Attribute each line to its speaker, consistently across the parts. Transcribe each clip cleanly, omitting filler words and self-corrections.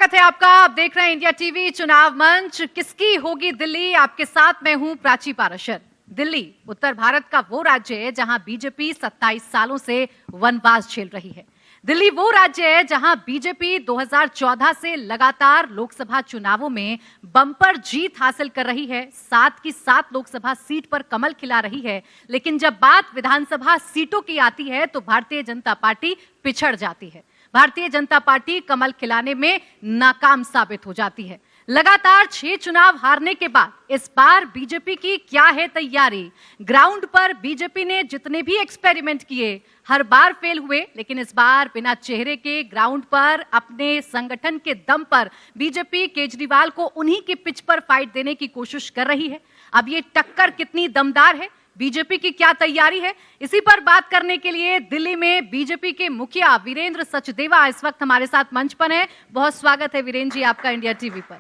Speaker 1: स्वागत है आपका। आप देख रहे हैं इंडिया टीवी चुनाव मंच। किसकी होगी दिल्ली? आपके साथ मैं हूं प्राची पाराशर। दिल्ली उत्तर भारत का वो राज्य है जहां बीजेपी 27 सालों से वनवास झेल रही है। दिल्ली वो राज्य है जहां बीजेपी 2014 से लगातार लोकसभा चुनावों में बम्पर जीत हासिल कर रही है। 7 की 7 लोकसभा सीट पर कमल खिला रही है। लेकिन जब बात विधानसभा सीटों की आती है तो भारतीय जनता पार्टी पिछड़ जाती है। भारतीय जनता पार्टी कमल खिलाने में नाकाम साबित हो जाती है। लगातार 6 चुनाव हारने के बाद इस बार बीजेपी की क्या है तैयारी? ग्राउंड पर बीजेपी ने जितने भी एक्सपेरिमेंट किए हर बार फेल हुए, लेकिन इस बार बिना चेहरे के ग्राउंड पर अपने संगठन के दम पर बीजेपी केजरीवाल को उन्हीं के पिच पर फाइट देने की कोशिश कर रही है। अब ये टक्कर कितनी दमदार है, बीजेपी की क्या तैयारी है, इसी पर बात करने के लिए दिल्ली में बीजेपी के मुखिया वीरेंद्र सचदेवा इस वक्त हमारे साथ मंच पर हैं। बहुत स्वागत है वीरेंद्र जी आपका इंडिया टीवी पर।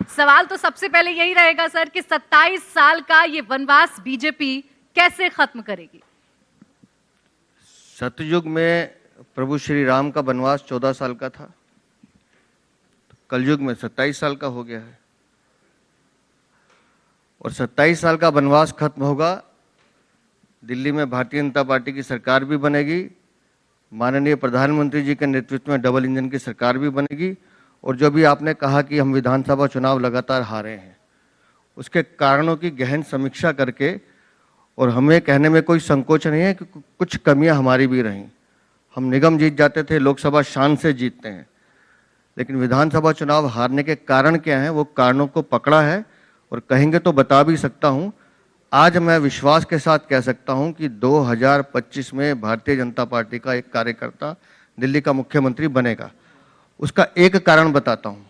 Speaker 1: सवाल तो सबसे पहले यही रहेगा सर कि 27 साल का ये वनवास बीजेपी कैसे खत्म करेगी?
Speaker 2: सतयुग में प्रभु श्री राम का वनवास 14 साल का था, कलयुग में 27 साल का हो गया है और 27 साल का वनवास खत्म होगा। दिल्ली में भारतीय जनता पार्टी की सरकार भी बनेगी, माननीय प्रधानमंत्री जी के नेतृत्व में डबल इंजन की सरकार भी बनेगी। और जो भी आपने कहा कि हम विधानसभा चुनाव लगातार हारे हैं, उसके कारणों की गहन समीक्षा करके, और हमें कहने में कोई संकोच नहीं है कि कुछ कमियां हमारी भी रहीं। हम निगम जीत जाते थे, लोकसभा शान से जीतते हैं, लेकिन विधानसभा चुनाव हारने के कारण क्या हैं वो कारणों को पकड़ा है और कहेंगे तो बता भी सकता हूं। आज मैं विश्वास के साथ कह सकता हूं कि 2025 में भारतीय जनता पार्टी का एक कार्यकर्ता दिल्ली का मुख्यमंत्री बनेगा। उसका एक कारण बताता हूं।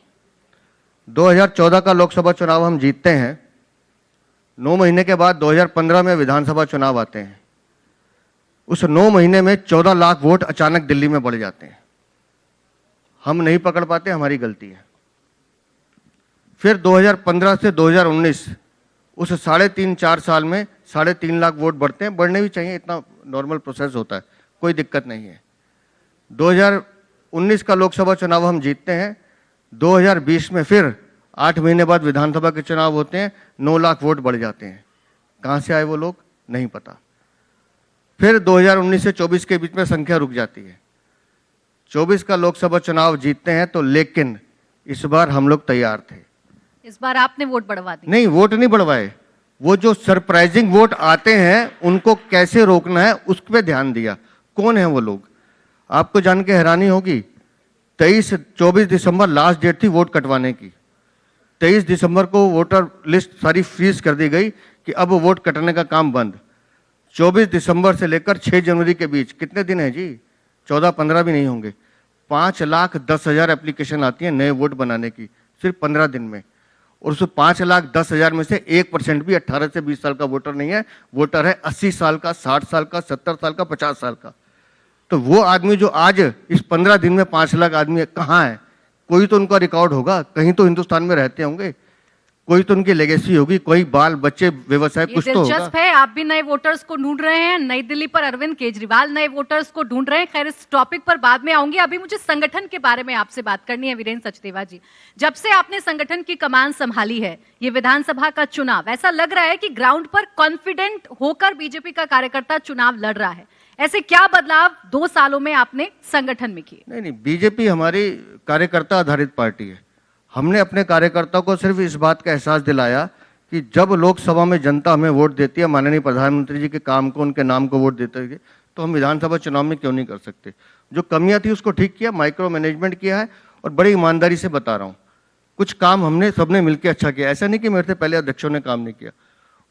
Speaker 2: 2014 का लोकसभा चुनाव हम जीतते हैं, 9 महीने के बाद 2015 में विधानसभा चुनाव आते हैं। उस 9 महीने में 14 लाख वोट अचानक दिल्ली में बढ़ जाते हैं। हम नहीं पकड़ पाते, हमारी गलती है। फिर 2015 से 2019 उस 3.5-4 साल में 3.5 लाख वोट बढ़ते हैं। बढ़ने भी चाहिए, इतना नॉर्मल प्रोसेस होता है, कोई दिक्कत नहीं है। 2019 का लोकसभा चुनाव हम जीतते हैं। 2020 में फिर 8 महीने बाद विधानसभा के चुनाव होते हैं, 9 लाख वोट बढ़ जाते हैं। कहाँ से आए वो लोग नहीं पता। फिर 2019 से 24 के बीच में संख्या रुक जाती है। 24 का लोकसभा चुनाव जीतते हैं तो, लेकिन इस बार हम लोग तैयार थे।
Speaker 1: इस बार आपने वोट बढ़वा दी?
Speaker 2: नहीं, वोट नहीं बढ़वाए। वो जो सरप्राइजिंग वोट आते हैं उनको कैसे रोकना है उस पर ध्यान दिया। कौन है वो लोग? आपको जान के हैरानी होगी, 24 दिसंबर लास्ट डेट थी वोट कटवाने की। 23 दिसंबर को वोटर लिस्ट सारी फ्रीज कर दी गई कि अब वोट कटने का काम बंद। 24 दिसंबर से लेकर 6 जनवरी के बीच कितने दिन है जी? 14-15 भी नहीं होंगे। 5,10,000 एप्लीकेशन आती है नए वोट बनाने की सिर्फ 15 दिन में। और उस 5,10,000 में से 1% भी 18 से 20 साल का वोटर नहीं है। वोटर है 80 साल का, 60 साल का, 70 साल का, 50 साल का। तो वो आदमी जो आज इस 15 दिन में 5 लाख आदमी कहाँ है? कोई तो उनका रिकॉर्ड होगा, कहीं तो हिंदुस्तान में रहते होंगे, कोई तो उनकी लेगेसी होगी, कोई बाल बच्चे व्यवसाय कुछ तो होगा।
Speaker 1: दिलचस्प है, आप भी नए वोटर्स को ढूंढ रहे हैं। नई दिल्ली पर अरविंद केजरीवाल नए वोटर्स को ढूंढ रहे हैं। खैर, इस टॉपिक पर बाद में आऊंगी। अभी मुझे संगठन के बारे में आपसे बात करनी है वीरेंद्र सचदेवा जी। जब से आपने संगठन की कमान संभाली है, ये विधानसभा का चुनाव, ऐसा लग रहा है कि ग्राउंड पर कॉन्फिडेंट होकर बीजेपी का कार्यकर्ता चुनाव लड़ रहा है। ऐसे क्या बदलाव 2 सालों में आपने संगठन में किए?
Speaker 2: नहीं, बीजेपी हमारी कार्यकर्ता आधारित पार्टी है। हमने अपने कार्यकर्ताओं को सिर्फ इस बात का एहसास दिलाया कि जब लोकसभा में जनता हमें वोट देती है, माननीय प्रधानमंत्री जी के काम को, उनके नाम को वोट देते हैं, तो हम विधानसभा चुनाव में क्यों नहीं कर सकते। जो कमियां थी उसको ठीक किया, माइक्रो मैनेजमेंट किया है। और बड़ी ईमानदारी से बता रहा हूँ, कुछ काम हमने सबने मिलकर अच्छा किया। ऐसा नहीं कि मेरे से पहले अध्यक्षों ने काम नहीं किया,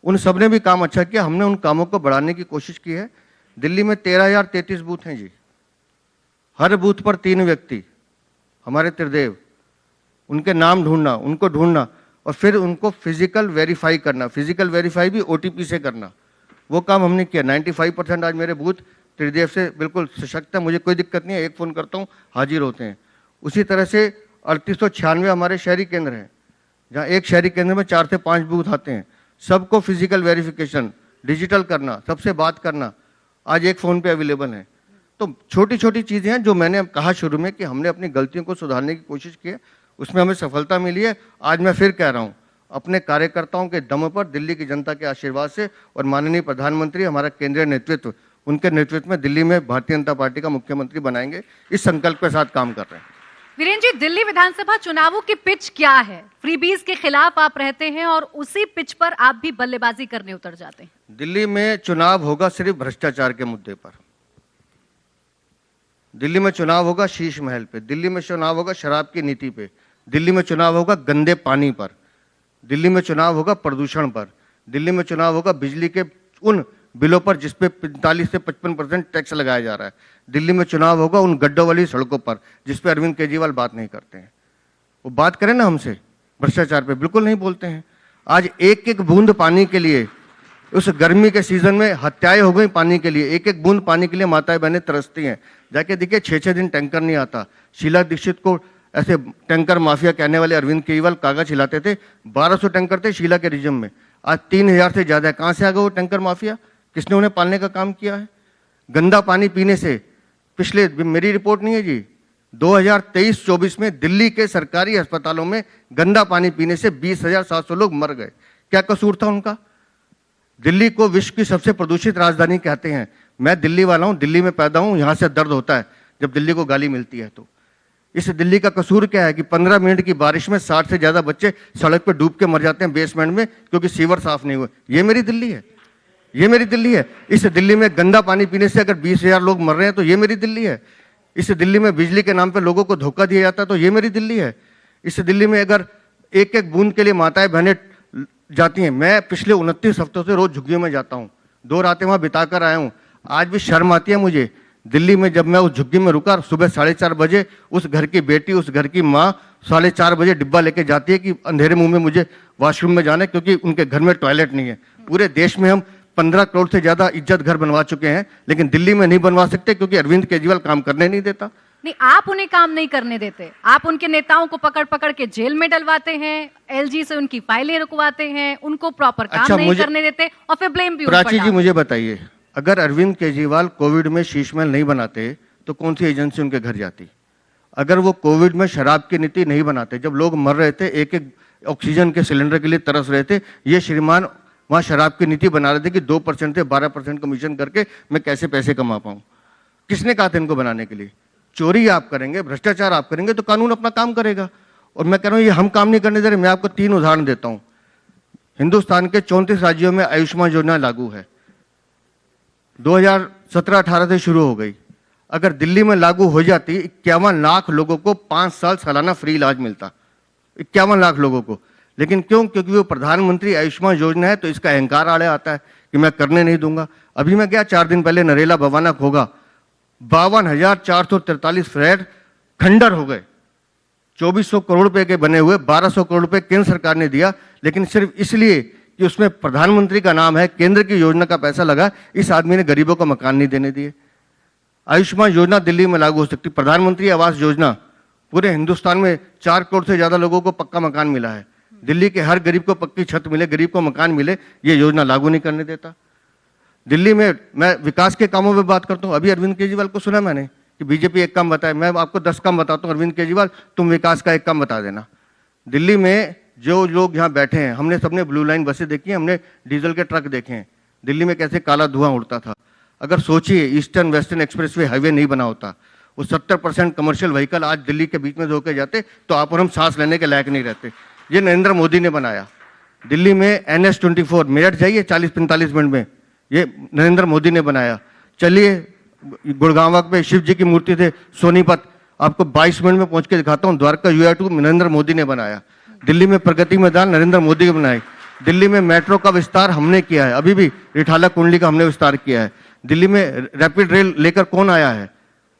Speaker 2: उन सबने भी काम अच्छा किया। हमने उन कामों को बढ़ाने की कोशिश की है। दिल्ली में 13,033 बूथ हैं जी। हर बूथ पर 3 व्यक्ति हमारे त्रिदेव, उनके नाम ढूंढना, उनको ढूंढना और फिर उनको फिजिकल वेरीफाई करना। फिजिकल वेरीफाई भी OTP से करना, वो काम हमने किया। 95% आज मेरे बूथ त्रिदेव से बिल्कुल सशक्त है, मुझे कोई दिक्कत नहीं है। एक फ़ोन करता हूँ, हाजिर होते हैं। उसी तरह से 3896 हमारे शहरी केंद्र हैं, जहाँ एक शहरी केंद्र में 4 से 5 बूथ आते हैं। सबको फिजिकल वेरिफिकेशन, डिजिटल करना, सबसे बात करना, आज एक फ़ोन पे अवेलेबल है। तो छोटी छोटी चीजें हैं जो मैंने कहा शुरू में कि हमने अपनी गलतियों को सुधारने की कोशिश की है, उसमें हमें सफलता मिली है। आज मैं फिर कह रहा हूं, अपने कार्यकर्ताओं के दम पर, दिल्ली की जनता के आशीर्वाद से और माननीय प्रधानमंत्री, हमारा केंद्रीय नेतृत्व, उनके नेतृत्व में दिल्ली में भारतीय जनता पार्टी का मुख्यमंत्री बनाएंगे, इस संकल्प के साथ काम कर रहे हैं।
Speaker 1: वीरेंद्र जी, दिल्ली विधानसभा चुनावों की पिच क्या है? फ्रीबीज के खिलाफ आप रहते हैं और उसी पिच पर आप भी बल्लेबाजी करने उतर जाते हैं।
Speaker 2: दिल्ली में चुनाव होगा सिर्फ भ्रष्टाचार के मुद्दे पर, दिल्ली में चुनाव होगा शीश महल पे, दिल्ली में चुनाव होगा शराब की नीति पे, दिल्ली में चुनाव होगा गंदे पानी पर, दिल्ली में चुनाव होगा प्रदूषण पर, दिल्ली में चुनाव होगा बिजली के उन बिलों पर जिसपे 45 से 55% टैक्स लगाया जा रहा है, दिल्ली में चुनाव होगा उन गड्ढों वाली सड़कों पर जिस पे अरविंद केजरीवाल बात नहीं करते हैं। वो बात करें ना हमसे भ्रष्टाचार पे, बिल्कुल नहीं बोलते हैं। आज एक एक बूंद पानी के लिए, उस गर्मी के सीजन में हत्याएं हो गई पानी के लिए, एक एक बूंद पानी के लिए माताएं बहनें तरसती हैं। जाके देखिए 6-6 दिन टैंकर नहीं आता। शीला दीक्षित को ऐसे टैंकर माफिया कहने वाले अरविंद केजरीवाल कागज हिलाते थे। 1200 टैंकर थे शीला के रिजम में, आज 3000 से ज्यादा है। कहां से आ गए वो टैंकर माफिया? किसने उन्हें पालने का काम किया है? गंदा पानी पीने से पिछले, मेरी रिपोर्ट नहीं है जी, 2023-24 में दिल्ली के सरकारी अस्पतालों में गंदा पानी पीने से 20,700 लोग मर गए। क्या कसूर था उनका? दिल्ली को विश्व की सबसे प्रदूषित राजधानी कहते हैं। मैं दिल्ली वाला हूं, दिल्ली में पैदा हूं, यहां से दर्द होता है जब दिल्ली को गाली मिलती है। तो इस दिल्ली का कसूर क्या है कि 15 मिनट की बारिश में 60 से ज्यादा बच्चे सड़क पर डूब के मर जाते हैं बेसमेंट में, क्योंकि सीवर साफ नहीं हुए। ये मेरी दिल्ली है, ये मेरी दिल्ली है। इस दिल्ली में गंदा पानी पीने से अगर 20,000 लोग मर रहे हैं तो ये मेरी दिल्ली है। इस दिल्ली में बिजली के नाम पे लोगों को धोखा दिया जाता है तो ये मेरी दिल्ली है। इस दिल्ली में अगर एक एक बूंद के लिए माताएं बहनें जाती हैं। मैं पिछले 29 हफ्तों से रोज झुग्गियों में जाता हूं, 2 रातें वहां बिताकर आया हूं। आज भी शर्म आती है मुझे दिल्ली में, जब मैं उस झुग्गी में रुका, सुबह 4:30 बजे उस घर की बेटी, उस घर की माँ 4:30 बजे डिब्बा लेके जाती है कि अंधेरे मुंह में मुझे वॉशरूम में जाना है, क्योंकि उनके घर में टॉयलेट नहीं है। पूरे देश में हम 15 करोड़ से ज्यादा इज्जत घर बनवा चुके हैं, लेकिन दिल्ली में नहीं बनवा सकते क्योंकि अरविंद केजरीवाल काम करने नहीं देता।
Speaker 1: नहीं, आप उन्हें काम नहीं करने देते, आप उनके नेताओं को पकड़ पकड़ के जेल में डलवाते हैं, एलजी से उनकी फाइलें रुकवाते हैं, उनको प्रॉपर काम नहीं करने देते और फिर ब्लेम भी उन पर
Speaker 2: प्राची जी मुझे बताइए, अगर अरविंद केजरीवाल कोविड में शीश महल नहीं बनाते तो कौन सी एजेंसी उनके घर जाती? अगर वो कोविड में शराब की नीति नहीं बनाते, जब लोग मर रहे थे, एक एक ऑक्सीजन के सिलेंडर के लिए तरस रहे थे, ये श्रीमान वहां शराब की नीति बना रहे थे कि 2% से 12% कमीशन करके मैं कैसे पैसे कमा पाऊं। किसने कहा था इनको बनाने के लिए? चोरी आप करेंगे, भ्रष्टाचार आप करेंगे तो कानून अपना काम करेगा। और मैं कह रहा हूं ये हम काम नहीं करने दे रहे। मैं आपको 3 उदाहरण देता हूं। हिंदुस्तान के 34 राज्यों में आयुष्मान योजना लागू है, 2017-18 से शुरू हो गई। अगर दिल्ली में लागू हो जाती, 51 लाख लोगों को 5 साल सालाना फ्री इलाज मिलता, 51 लाख लोगों को। लेकिन क्यों? क्योंकि वो प्रधानमंत्री आयुष्मान योजना है तो इसका अहंकार आड़े आता है कि मैं करने नहीं दूंगा। अभी मैं गया 4 दिन पहले नरेला भवाना खोगा, 52,443 फ्लैट खंडर हो गए। 2400 करोड़ रुपए के बने हुए 1200 करोड़ रुपए केंद्र सरकार ने दिया, लेकिन सिर्फ इसलिए कि उसमें प्रधानमंत्री का नाम है, केंद्र की योजना का पैसा लगा, इस आदमी ने गरीबों को मकान नहीं देने दिए। आयुष्मान योजना दिल्ली में लागू हो सकती। प्रधानमंत्री आवास योजना, पूरे हिंदुस्तान में 4 करोड़ से ज्यादा लोगों को पक्का मकान मिला है। दिल्ली के हर गरीब को पक्की छत मिले, गरीब को मकान मिले, ये योजना लागू नहीं करने देता। दिल्ली में मैं विकास के कामों में बात करता हूं। अभी अरविंद केजरीवाल को सुना मैंने कि बीजेपी एक काम बताए, मैं आपको 10 काम बताता हूं, अरविंद केजरीवाल तुम विकास का एक काम बता देना। दिल्ली में जो लोग यहाँ बैठे हैं, हमने सबने ब्लू लाइन बसें देखी हैं, हमने डीजल के ट्रक देखे हैं, दिल्ली में कैसे काला धुआं उड़ता था। अगर सोचिए ईस्टर्न वेस्टर्न एक्सप्रेसवे हाईवे नहीं बना होता, वो 70% कमर्शियल व्हीकल आज दिल्ली के बीच में धोके जाते तो आप और हम सांस लेने के लायक नहीं रहते। ये नरेंद्र मोदी ने बनाया। दिल्ली में NH24 मेरठ जाइए 40-45 मिनट में, ये नरेंद्र मोदी ने बनाया। चलिए गुड़गांव पे शिव जी की मूर्ति थे सोनीपत, आपको 22 मिनट में पहुंच के दिखाता हूं। द्वारका UI2 नरेंद्र मोदी ने बनाया। दिल्ली में प्रगति मैदान नरेंद्र मोदी ने बनाई। दिल्ली में मेट्रो का विस्तार हमने किया है, अभी भी रिठाला कुंडली का हमने विस्तार किया है। दिल्ली में रैपिड रेल लेकर कौन आया है?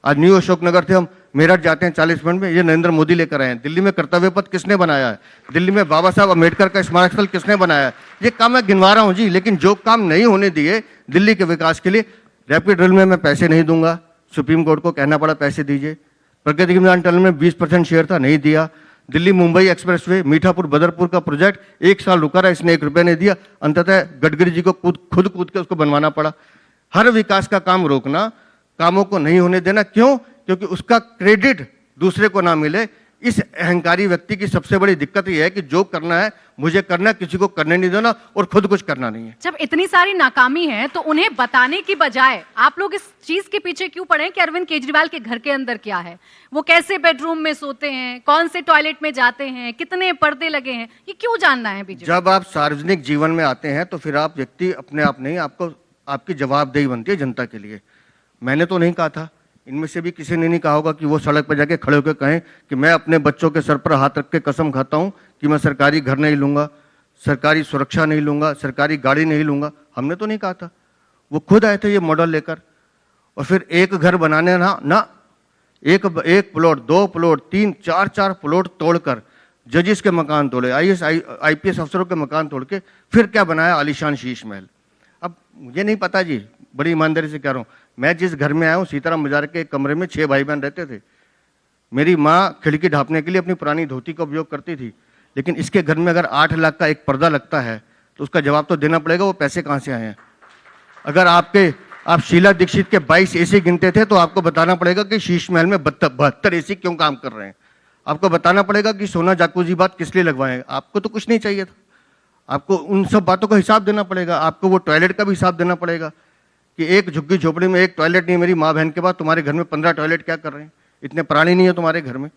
Speaker 2: आज न्यू अशोकनगर से हम मेरठ जाते हैं 40 मिनट में, ये नरेंद्र मोदी लेकर आए हैं। दिल्ली में कर्तव्य पथ किसने बनाया है? दिल्ली में बाबा साहब अम्बेडकर का स्मारक स्थल किसने बनाया है? ये काम मैं गिनवा रहा हूं जी, लेकिन जो काम नहीं होने दिए दिल्ली के विकास के लिए, रैपिड रेल में मैं पैसे नहीं दूंगा, सुप्रीम कोर्ट को कहना पड़ा पैसे दीजिए। प्रगति मैदान टनल में 20% शेयर था, नहीं दिया। दिल्ली मुंबई एक्सप्रेसवे मीठापुर बदरपुर का प्रोजेक्ट 1 साल रुका रहा, इसने 1 रुपये नहीं दिया। अंततः गडकरी जी को खुद कूद के उसको बनवाना पड़ा। हर विकास का काम रोकना कामों को नहीं होने देना। क्यों? क्योंकि उसका क्रेडिट दूसरे को ना मिले। इस अहंकारी व्यक्ति की सबसे बड़ी दिक्कत यह है कि जो करना है मुझे करना, किसी को करने नहीं देना और खुद कुछ करना नहीं है।
Speaker 1: जब इतनी सारी नाकामी है तो उन्हें बताने की बजाय आप लोग इस चीज के पीछे क्यों पड़े कि अरविंद केजरीवाल के घर के अंदर क्या है, वो कैसे बेडरूम में सोते हैं, कौन से टॉयलेट में जाते हैं, कितने पर्दे लगे हैं, ये क्यों जानना है बीजेपी?
Speaker 2: जब आप सार्वजनिक जीवन में आते हैं तो फिर आप व्यक्ति अपने आप नहीं, आपको आपकी जवाबदेही बनती है जनता के लिए। मैंने तो नहीं कहा था, इनमें से भी किसी ने नहीं कहा होगा कि वो सड़क पर जाके खड़े होकर कहें कि मैं अपने बच्चों के सर पर हाथ रख के कसम खाता हूं कि मैं सरकारी घर नहीं लूंगा, सरकारी सुरक्षा नहीं लूंगा, सरकारी गाड़ी नहीं लूंगा। हमने तो नहीं कहा था, वो खुद आए थे ये मॉडल लेकर। और फिर एक घर बनाने ना एक प्लॉट, 2 प्लॉट, 3, 4 प्लॉट तोड़कर जजिस के मकान तोड़े, IPS अफसरों के मकान तोड़ के फिर क्या बनाया, आलीशान शीश महल। अब मुझे नहीं पता जी, बड़ी ईमानदारी से कह रहा हूँ, मैं जिस घर में आया हूँ सीताराम बाजार के एक कमरे में 6 भाई बहन रहते थे। मेरी माँ खिड़की ढांपने के लिए अपनी पुरानी धोती का उपयोग करती थी। लेकिन इसके घर में अगर 8 लाख का एक पर्दा लगता है तो उसका जवाब तो देना पड़ेगा, वो पैसे कहाँ से आए हैं। अगर आप शीला दीक्षित के 22 AC गिनते थे तो आपको बताना पड़ेगा कि शीश महल में 72 AC क्यों काम कर रहे हैं। आपको बताना पड़ेगा कि सोना जाकूजी बात किस लिए लगवाए। आपको तो कुछ नहीं चाहिए था, आपको उन सब बातों का हिसाब देना पड़ेगा। आपको वो टॉयलेट का भी हिसाब देना पड़ेगा कि एक झुग्गी झोपड़ी में एक टॉयलेट नहीं, मेरी माँ बहन के बाद तुम्हारे घर में 15 टॉयलेट क्या कर रहे हैं, इतने प्राणी नहीं है तुम्हारे घर में।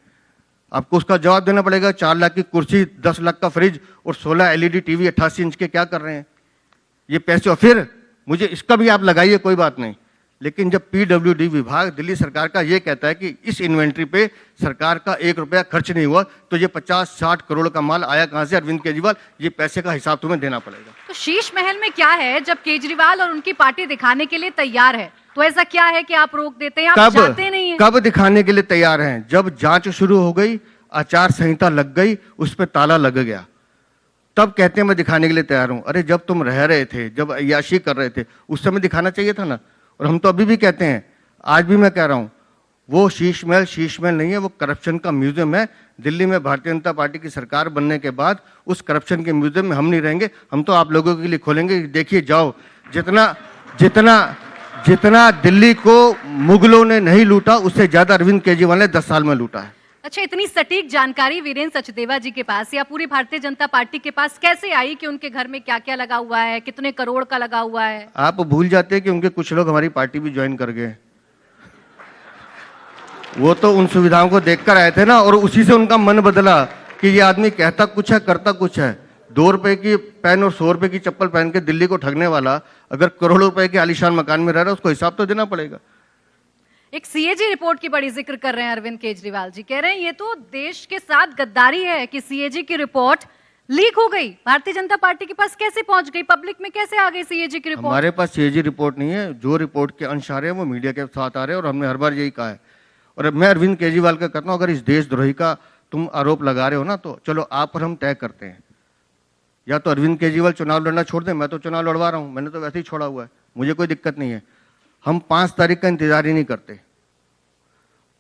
Speaker 2: आपको उसका जवाब देना पड़ेगा। 4 लाख की कुर्सी, 10 लाख का फ्रिज और 16 LED TV 88 इंच के क्या कर रहे हैं ये पैसे। और फिर मुझे इसका भी आप लगाइए, कोई बात नहीं, लेकिन जब PWD विभाग दिल्ली सरकार का ये कहता है कि इस इन्वेंट्री पे सरकार का 1 रुपया खर्च नहीं हुआ, तो ये 50-60 करोड़ का माल आया कहां से? अरविंद केजरीवाल, ये पैसे का हिसाब तुम्हें देना पड़ेगा।
Speaker 1: तो शीश महल में क्या है जब केजरीवाल और उनकी पार्टी दिखाने के लिए तैयार है, तो ऐसा क्या है कि आप रोक देते हैं, आप जाते नहीं हैं?
Speaker 2: कब दिखाने के लिए तैयार हैं? जब जांच शुरू हो गई, आचार संहिता लग गई, उस पर ताला लग गया, तब कहते हैं मैं दिखाने के लिए तैयार हूं। अरे जब तुम रह रहे थे, जब अय्याशी कर रहे थे, उस समय दिखाना चाहिए था ना। और हम तो अभी भी कहते हैं, आज भी मैं कह रहा हूं, वो शीश महल नहीं है, वो करप्शन का म्यूजियम है। दिल्ली में भारतीय जनता पार्टी की सरकार बनने के बाद उस करप्शन के म्यूजियम में हम नहीं रहेंगे, हम तो आप लोगों के लिए खोलेंगे। देखिए जाओ, जितना दिल्ली को मुगलों ने नहीं लूटा, उससे ज्यादा अरविंद केजरीवाल ने 10 साल में लूटा है।
Speaker 1: अच्छा, इतनी सटीक जानकारी वीरेंद्र सचदेवा जी के पास या पूरी भारतीय जनता पार्टी के पास कैसे आई कि उनके घर में क्या क्या लगा हुआ है, कितने करोड़ का लगा हुआ है?
Speaker 2: आप भूल जाते हैं कि उनके कुछ लोग हमारी पार्टी भी ज्वाइन कर गए। वो तो उन सुविधाओं को देखकर आए थे ना, और उसी से उनका मन बदला कि ये आदमी कहता कुछ है, करता कुछ है। 2 रुपए की पेन और 100 रुपए की चप्पल पहन के दिल्ली को ठगने वाला अगर करोड़ों रुपए के आलीशान मकान में रह रहा है, उसको हिसाब तो देना पड़ेगा।
Speaker 1: एक CAG रिपोर्ट की बड़ी जिक्र कर रहे हैं अरविंद केजरीवाल जी, कह रहे हैं ये तो देश के साथ गद्दारी है कि CAG की रिपोर्ट लीक हो गई, भारतीय जनता पार्टी के पास कैसे पहुंच गई, पब्लिक में कैसे आ गई CAG की रिपोर्ट?
Speaker 2: हमारे पास CAG रिपोर्ट नहीं है, जो रिपोर्ट के अंश आ रहे हैं वो मीडिया के साथ आ रहे हैं, और हमने हर बार यही कहा है। और मैं अरविंद केजरीवाल का कहता हूं, अगर इस देशद्रोही का तुम आरोप लगा रहे हो ना, तो चलो आप और हम तय करते हैं, या तो अरविंद केजरीवाल चुनाव लड़ना छोड़ दें, मैं तो चुनाव लड़वा रहा हूं, मैंने तो वैसे ही छोड़ा हुआ है, मुझे कोई दिक्कत नहीं है। हम 5 तारीख का इंतजार ही नहीं करते।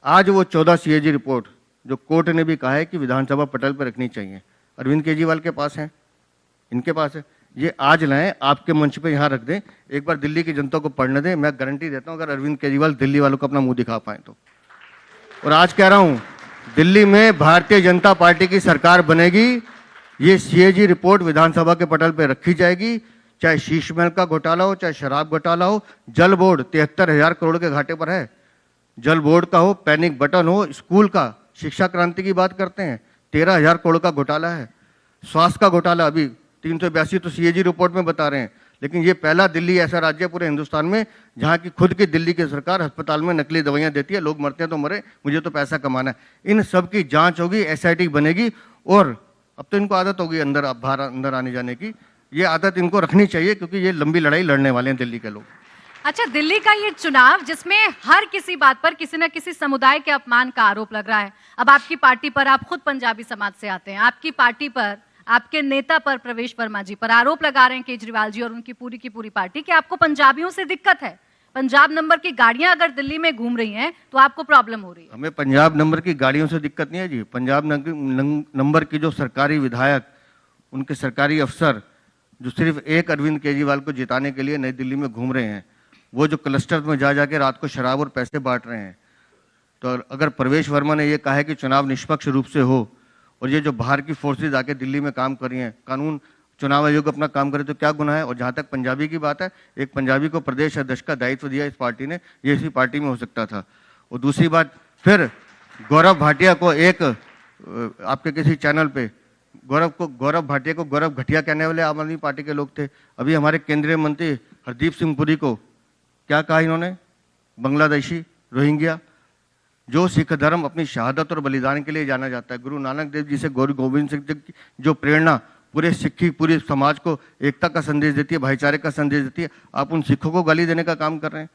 Speaker 2: आज वो 14 CAG रिपोर्ट जो कोर्ट ने भी कहा है कि विधानसभा पटल पर रखनी चाहिए, अरविंद केजरीवाल के पास है, इनके पास है, ये आज लाएं, आपके मंच पे यहाँ रख दें, एक बार दिल्ली की जनता को पढ़ने दें। मैं गारंटी देता हूँ अगर अरविंद केजरीवाल दिल्ली वालों को अपना मुंह दिखा पाए तो। और आज कह रहा हूँ, दिल्ली में भारतीय जनता पार्टी की सरकार बनेगी, ये CAG रिपोर्ट विधानसभा के पटल पर रखी जाएगी, चाहे शीश महल का घोटाला हो, चाहे शराब घोटाला हो। जल बोर्ड 73,000 करोड़ के घाटे पर है, जल बोर्ड का हो, पैनिक बटन हो, स्कूल का, शिक्षा क्रांति की बात करते हैं, 13,000 करोड़ का घोटाला है। स्वास्थ्य का घोटाला अभी 382 तो CAG रिपोर्ट में बता रहे हैं, लेकिन ये पहला दिल्ली ऐसा राज्य है पूरे हिंदुस्तान में जहां की खुद की दिल्ली की सरकार अस्पताल में नकली दवाइयां देती है। लोग मरते हैं तो मरे, मुझे तो पैसा कमाना है। इन सब की जांच होगी, SIT बनेगी, और अब तो इनको आदत होगी अंदर बाहर अंदर आने जाने की, ये आदत इनको रखनी चाहिए, क्योंकि ये लंबी लड़ाई लड़ने वाले हैं दिल्ली के लोग।
Speaker 1: अच्छा, दिल्ली का ये चुनाव जिसमें हर किसी बात पर किसी न किसी समुदाय के अपमान का आरोप लग रहा है। अब आपकी पार्टी पर, आप खुद पंजाबी समाज से आते हैं, आपकी पार्टी पर, आपके नेता पर, प्रवेश वर्मा जी पर आरोप लगा रहे हैं केजरीवाल जी और उनकी पूरी की पूरी पार्टी कि आपको पंजाबियों से दिक्कत है, पंजाब नंबर की गाड़ियां अगर दिल्ली में घूम रही हैं तो आपको प्रॉब्लम हो रही है।
Speaker 2: हमें पंजाब नंबर की गाड़ियों से दिक्कत नहीं है जी। पंजाब नंबर की जो सरकारी विधायक, उनके सरकारी अफसर जो सिर्फ एक अरविंद केजरीवाल को जिताने के लिए नई दिल्ली में घूम रहे हैं, वो जो क्लस्टर में जा जाके रात को शराब और पैसे बांट रहे हैं। तो अगर प्रवेश वर्मा ने ये कहा है कि चुनाव निष्पक्ष रूप से हो, और ये जो बाहर की फोर्सेज आके दिल्ली में काम कर रही हैं, कानून चुनाव आयोग अपना काम करे तो क्या गुनाह है। और जहाँ तक पंजाबी की बात है, एक पंजाबी को प्रदेश अध्यक्ष का दायित्व दिया इस पार्टी ने, ये इसी पार्टी में हो सकता था। और दूसरी बात, फिर गौरव भाटिया को एक आपके किसी चैनल पे गौरव भाटिया को गौरव घटिया कहने वाले आम आदमी पार्टी के लोग थे। अभी हमारे केंद्रीय मंत्री हरदीप सिंह पुरी को क्या कहा इन्होंने, बांग्लादेशी, रोहिंग्या। जो सिख धर्म अपनी शहादत और बलिदान के लिए जाना जाता है, गुरु नानक देव जी से गुरु गोविंद सिंह जी की जो प्रेरणा पूरे सिक्खी पूरे समाज को एकता का संदेश देती है, भाईचारे का संदेश देती है, आप उन सिखों को गाली देने का काम कर रहे हैं।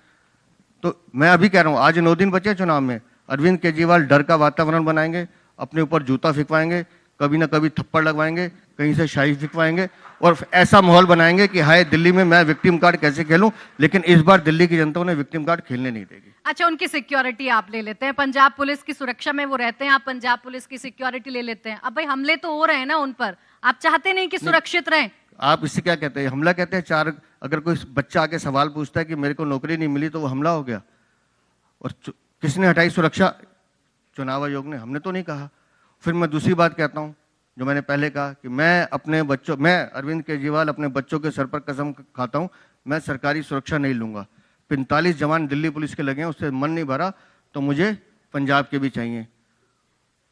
Speaker 2: तो मैं अभी कह रहा हूँ, आज 9 दिन बचे चुनाव में, अरविंद केजरीवाल डर का वातावरण बनाएंगे, अपने ऊपर जूता फेंकवाएंगे, कभी ना कभी थप्पड़ लगवाएंगे, कहीं से शाही फेंकवाएंगे, और ऐसा माहौल बनाएंगे कि हाय दिल्ली में मैं विक्टिम कार्ड कैसे खेलूं। लेकिन इस बार दिल्ली की जनता उन्हें विक्टिम कार्ड खेलने नहीं देगी।
Speaker 1: अच्छा, उनकी सिक्योरिटी आप ले लेते हैं, पंजाब पुलिस की सुरक्षा में वो रहते हैं, आप पंजाब पुलिस की सिक्योरिटी ले लेते हैं। अब भाई हमले तो हो रहे हैं ना उन पर, आप चाहते नहीं कि सुरक्षित रहें?
Speaker 2: आप इससे क्या कहते हैं, हमला कहते हैं। अगर कोई बच्चा आके सवाल पूछता है कि मेरे को नौकरी नहीं मिली, तो वो हमला हो गया। और किसने हटाई सुरक्षा? चुनाव आयोग ने, हमने तो नहीं कहा। फिर मैं दूसरी बात कहता हूं, जो मैंने पहले कहा कि मैं अरविंद केजरीवाल अपने बच्चों के सर पर कसम खाता हूं, मैं सरकारी सुरक्षा नहीं लूंगा। 45 जवान दिल्ली पुलिस के लगे हैं, उससे मन नहीं भरा, तो मुझे पंजाब के भी चाहिए,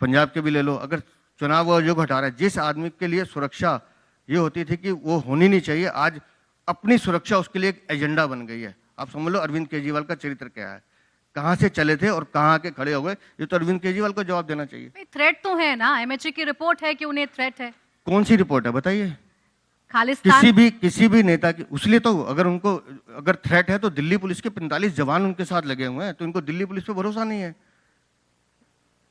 Speaker 2: पंजाब के भी ले लो। अगर चुनाव आयोग हटा रहा है, जिस आदमी के लिए सुरक्षा ये होती थी कि वो होनी नहीं चाहिए, आज अपनी सुरक्षा उसके लिए एक एजेंडा बन गई है। आप समझ लो अरविंद केजरीवाल का चरित्र क्या है, कहां से चले थे और कहां के खड़े हो गए। ये तो अरविंद केजरीवाल को जवाब देना चाहिए।
Speaker 1: थ्रेट तो है ना, एमएचए की रिपोर्ट है कि उन्हें थ्रेट है।
Speaker 2: कौन सी रिपोर्ट है बताइए?
Speaker 1: खालिस्तान
Speaker 2: किसी भी नेता की, उसलिए तो अगर थ्रेट है तो दिल्ली पुलिस के 45 जवान उनके साथ लगे हुए हैं, तो इनको दिल्ली पुलिस पे भरोसा नहीं है,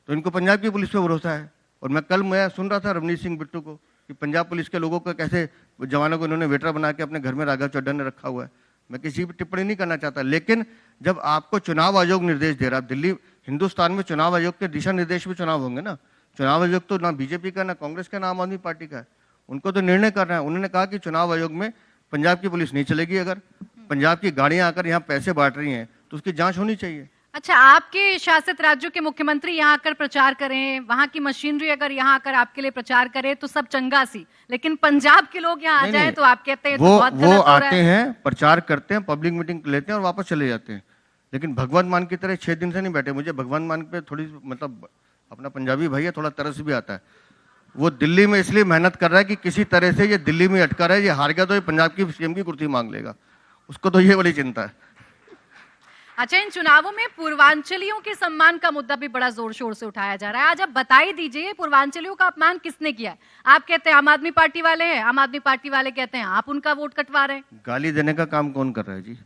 Speaker 2: तो इनको पंजाब की पुलिस पे भरोसा है। और मैं सुन रहा था रवनीत सिंह बिट्टू को कि पंजाब पुलिस के लोगों को कैसे जवानों को इन्होंने वेटर बना के अपने घर में राघव चड्ढा ने रखा हुआ है। मैं किसी भी टिप्पणी नहीं करना चाहता, लेकिन जब आपको चुनाव आयोग निर्देश दे रहा, दिल्ली हिंदुस्तान में चुनाव आयोग के दिशा निर्देश में चुनाव होंगे ना। चुनाव आयोग तो ना बीजेपी का, ना कांग्रेस का, ना आम आदमी पार्टी का है, उनको तो निर्णय करना है। उन्होंने कहा कि चुनाव आयोग में पंजाब की पुलिस नहीं चलेगी। अगर पंजाब की गाड़ियां आकर यहाँ पैसे बांट रही हैं तो उसकी जांच होनी चाहिए।
Speaker 1: अच्छा, आपके शासित राज्यों के मुख्यमंत्री यहाँ आकर प्रचार करें, वहां की मशीनरी अगर यहाँ आकर आपके लिए प्रचार करे तो सब चंगा सी, लेकिन पंजाब के लोग यहाँ आ जाए तो आप कहते हैं
Speaker 2: वो
Speaker 1: बहुत गलत हो रहा है।
Speaker 2: आते हैं, प्रचार करते हैं, पब्लिक मीटिंग लेते हैं और वापस चले जाते हैं। लेकिन भगवंत मान की तरह 6 दिन से नहीं बैठे। मुझे भगवंत मान पे थोड़ी अपना पंजाबी भाई है, थोड़ा तरस भी आता है। वो दिल्ली में इसलिए मेहनत कर रहा है कि किसी तरह से ये दिल्ली में अटका रहा है, ये हार गया तो ये पंजाब की सीएम की कुर्सी मांग लेगा, उसको तो ये बड़ी चिंता है।
Speaker 1: अच्छा, इन चुनावों में पूर्वांचलियों के सम्मान का मुद्दा भी बड़ा जोर शोर से उठाया जा रहा है। आज आप बताई दीजिए, पूर्वांचलियों का अपमान किसने किया है? आप कहते हैं आम आदमी पार्टी वाले हैं, आम आदमी पार्टी वाले कहते हैं आप उनका वोट कटवा रहे हैं।
Speaker 2: गाली देने का काम कौन कर रहा है जी?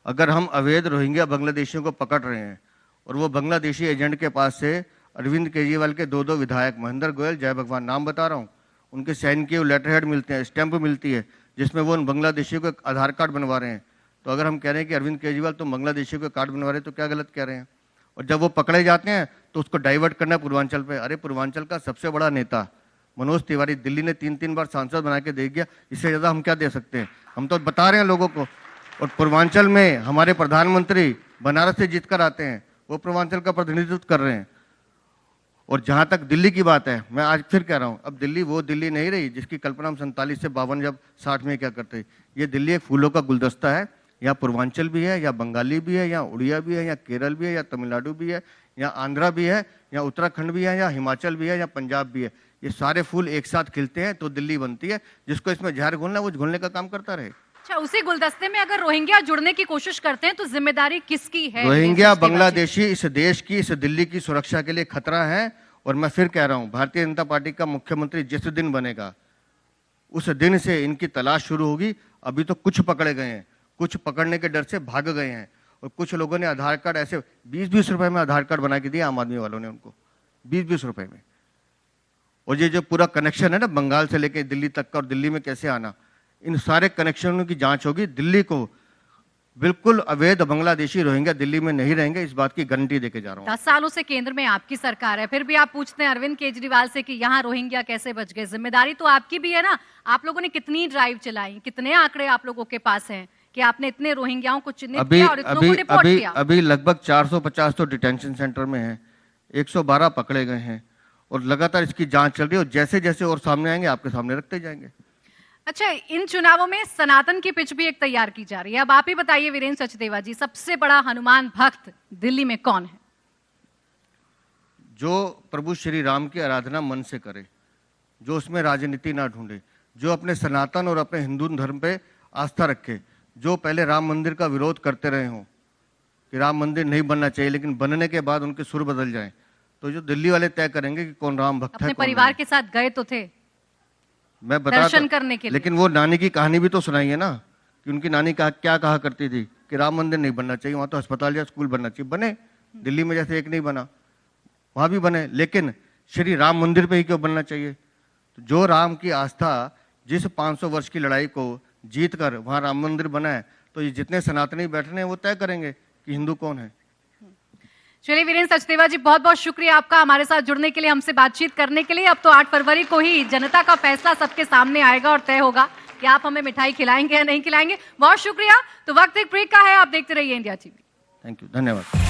Speaker 2: अगर हम अवैध रोहिंग्या बांग्लादेशियों को पकड़ रहे हैं और वो बांग्लादेशी एजेंट के पास से अरविंद केजरीवाल के 2 विधायक महेंद्र गोयल, जय भगवान, नाम बता रहा हूँ, उनके साइन किए लेटर हेड मिलते हैं, स्टैंप मिलती है, जिसमें वो उन बांग्लादेशियों को आधार कार्ड बनवा रहे हैं। तो अगर हम कह रहे हैं कि अरविंद केजरीवाल तो बांग्लादेशियों के कार्ड बनवा रहे हैं, तो क्या गलत कह रहे हैं? और जब वो पकड़े जाते हैं तो उसको डाइवर्ट करना पूर्वांचल पे। अरे पूर्वांचल का सबसे बड़ा नेता मनोज तिवारी दिल्ली ने 3 बार सांसद बना के दे दिया, इससे ज़्यादा हम क्या दे सकते हैं? हम तो बता रहे हैं लोगों को। और पूर्वांचल में हमारे प्रधानमंत्री बनारस से जीत कर आते हैं, वो पूर्वांचल का प्रतिनिधित्व कर रहे हैं। और जहाँ तक दिल्ली की बात है, मैं आज फिर कह रहा हूँ, अब दिल्ली वो दिल्ली नहीं रही जिसकी कल्पना हम 47 से 52 जब 60 में क्या करते। ये दिल्ली एक फूलों का गुलदस्ता है। यहाँ पूर्वांचल भी है, या बंगाली भी है, या उड़िया भी है, या केरल भी है, या तमिलनाडु भी है, या आंध्रा भी है, या उत्तराखंड भी है, या हिमाचल भी है, या पंजाब भी है। ये सारे फूल एक साथ खिलते हैं तो दिल्ली बनती है। जिसको इसमें जहर घोलना वो घोलने का काम करता रहे।
Speaker 1: अच्छा, उसी गुलदस्ते में अगर रोहिंग्या जुड़ने की कोशिश करते हैं तो जिम्मेदारी किसकी है?
Speaker 2: रोहिंग्या बांग्लादेशी इस देश की, इस दिल्ली की सुरक्षा के लिए खतरा है। और मैं फिर कह रहा हूं, भारतीय जनता पार्टी का मुख्यमंत्री जिस दिन बनेगा उस दिन से इनकी तलाश शुरू होगी। अभी तो कुछ पकड़े गए हैं, कुछ पकड़ने के डर से भाग गए हैं, और कुछ लोगों ने आधार कार्ड ऐसे 20-20 रुपए में आधार कार्ड बना के दिया आम आदमी वालों ने उनको, 20-20 रुपए में। और ये जो पूरा कनेक्शन है ना बंगाल से लेके दिल्ली तक का, और दिल्ली में कैसे आना, इन सारे कनेक्शनों की जांच होगी। दिल्ली को बिल्कुल अवैध बांग्लादेशी रोहिंग्या दिल्ली में नहीं रहेंगे, इस बात की गारंटी देके जा रहा हूं।
Speaker 1: 10 सालों से केंद्र में आपकी सरकार है, फिर भी आप पूछते हैं अरविंद केजरीवाल से कि यहाँ रोहिंग्या कैसे बच गए। जिम्मेदारी तो आपकी भी है ना। आप लोगों ने कितनी ड्राइव चलाई, कितने आंकड़े आप लोगों के पास हैं कि आपने इतने रोहिंग्याओं को चिन्हित किया और इतनों को डिपोर्ट किया?
Speaker 2: अभी लगभग 450 तो डिटेंशन सेंटर में हैं, 112 पकड़े गए हैं और लगातार इसकी जांच चल रही है और जैसे जैसे और सामने आएंगे आपके सामने रखते जाएंगे।
Speaker 1: अच्छा, इन चुनावों में सनातन की पिच भी एक तैयार की जा रही है। अब आप ही बताइए वीरेंद्र सचदेवा जी, सबसे बड़ा हनुमान भक्त दिल्ली में कौन है?
Speaker 2: जो प्रभु श्री राम की आराधना मन से करे, जो उसमें राजनीति ना ढूंढे, जो अपने सनातन और अपने हिंदू धर्म पे आस्था रखे, जो पहले राम मंदिर का विरोध करते रहे हों कि राम मंदिर नहीं बनना चाहिए, लेकिन बनने के बाद उनके सुर बदल जाएं, तो जो दिल्ली वाले तय करेंगे कि कौन राम भक्त है,
Speaker 1: अपने
Speaker 2: कौन
Speaker 1: परिवार
Speaker 2: नहीं।
Speaker 1: के साथ गए तो थे
Speaker 2: मैं बता
Speaker 1: दर्शन करने के लिए,
Speaker 2: लेकिन वो नानी की कहानी भी तो सुनाइए ना कि उनकी नानी क्या कहा करती थी कि राम मंदिर नहीं बनना चाहिए, वहां तो अस्पताल या स्कूल बनना चाहिए। बने, दिल्ली में जैसे एक नहीं बना वहां भी बने, लेकिन श्री राम मंदिर पे ही क्यों बनना चाहिए? तो जो राम की आस्था जिस 500 वर्ष की लड़ाई को जीत कर वहां राम मंदिर बना है, तो ये जितने सनातनी बैठने हैं वो तय करेंगे कि हिंदू कौन है।
Speaker 1: चलिए वीरेंद्र सचदेवा जी, बहुत बहुत शुक्रिया आपका हमारे साथ जुड़ने के लिए, हमसे बातचीत करने के लिए। अब तो 8 फरवरी को ही जनता का फैसला सबके सामने आएगा और तय होगा कि आप हमें मिठाई खिलाएंगे या नहीं खिलाएंगे। बहुत शुक्रिया। तो वक्त एक ब्रेक का है, आप देखते रहिए इंडिया टीवी।
Speaker 2: थैंक यू, धन्यवाद।